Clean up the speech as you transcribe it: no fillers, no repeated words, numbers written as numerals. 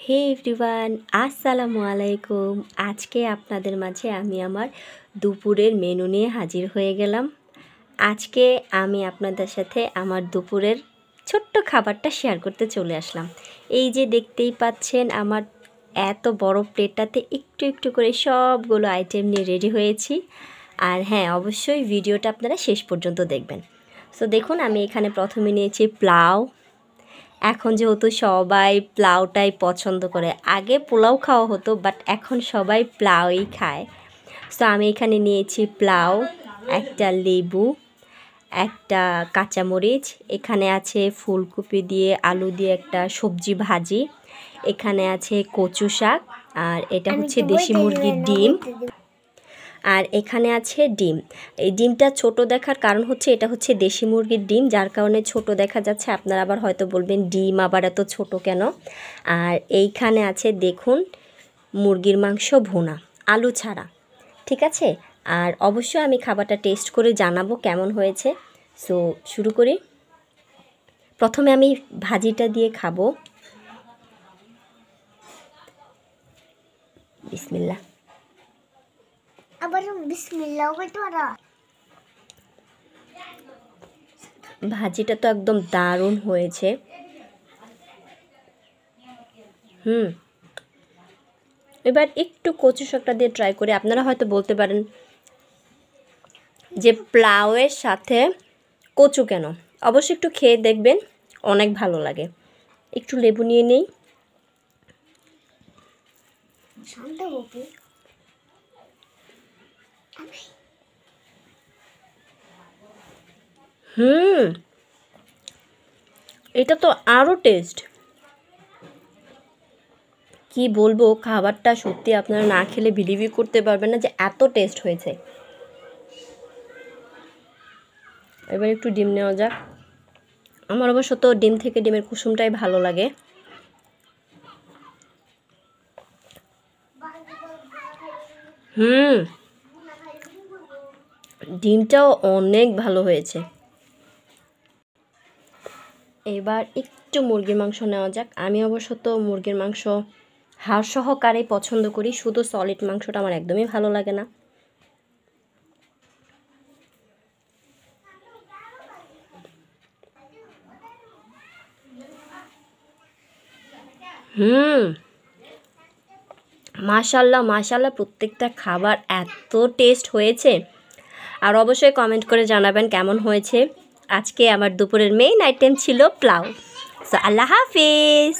হে everyone, আসসালামু আলাইকুম। আজকে আপনাদের মাঝে আমি আমার দুপুরের মেনু নিয়ে হাজির হয়ে গেলাম। আজকে আমি আপনাদের সাথে আমার দুপুরের ছোট্ট খাবারটা শেয়ার করতে চলে আসলাম। এই যে দেখতেই পাচ্ছেন, আমার এত বড় প্লেটটাতে একটু একটু করে সবগুলো আইটেম নিয়ে রেডি হয়েছি। আর হ্যাঁ, অবশ্যই ভিডিওটা আপনারা শেষ পর্যন্ত দেখবেন। সো দেখুন, আমি এখানে প্রথমে নিয়েছি পোলাও। এখন যেহেতু সবাই পোলাওটাই পছন্দ করে, আগে পোলাও খাওয়া হতো বাট এখন সবাই পোলাওই খায়। সো আমি এখানে নিয়েছি পোলাও, একটা লেবু, একটা কাঁচামরিচ, এখানে আছে ফুলকপি দিয়ে আলু দিয়ে একটা সবজি ভাজি, এখানে আছে কচু শাক, আর এটা হচ্ছে দেশি মুরগির ডিম, আর এখানে আছে ডিম। এই ডিমটা ছোট দেখার কারণ হচ্ছে এটা হচ্ছে দেশি মুরগির ডিম, যার কারণে ছোট দেখা যাচ্ছে। আপনারা আবার হয়তো বলবেন ডিম আবার এত ছোট কেন। আর এইখানে আছে দেখুন মুরগির মাংস ভুনা, আলু ছাড়া, ঠিক আছে। আর অবশ্যই আমি খাবারটা টেস্ট করে জানাবো কেমন হয়েছে। সো শুরু করি। প্রথমে আমি ভাজিটা দিয়ে খাবো। বিসমিল্লাহ। আবার বিসমিল্লাহ কইতে পারা। ভাজিটা তো একদম দারুণ হয়েছে। এবার একটু কচু শাকটা দিয়ে ট্রাই করি। আপনারা হয়তো বলতে পারেন যে পোলাওয়ের সাথে কচু কেন? অবশ্যই একটু খেয়ে দেখবেন, অনেক ভালো লাগে। একটু লেবু নিয়ে নেই। এটা তো আরও টেস্ট। কি বলবো, খাবারটা সত্যি আপনারা না খেলে বিলিভই করতে পারবেন না যে এত টেস্ট হয়েছে। এবার একটু ডিম নেওয়া যাক। আমার অবশ্য তো ডিম থেকে ডিমের কুসুমটাই ভালো লাগে। ডিমটাও অনেক ভালো হয়েছে। এবার একটু মুরগির মাংস নেওয়া যাক। আমি অবশ্য তো মুরগির মাংস হাড় সহকারেই পছন্দ করি, শুধু সলিড মাংসটা আমার একদমই ভালো লাগে না। মাশাল্লাহ মাশাল্লাহ, প্রত্যেকটা খাবার এত টেস্ট হয়েছে। আর অবশ্যই কমেন্ট করে জানাবেন কেমন হয়েছে। আজকে আমার দুপুরের মেইন আইটেম ছিল পোলাও। সো আল্লাহ হাফিজ।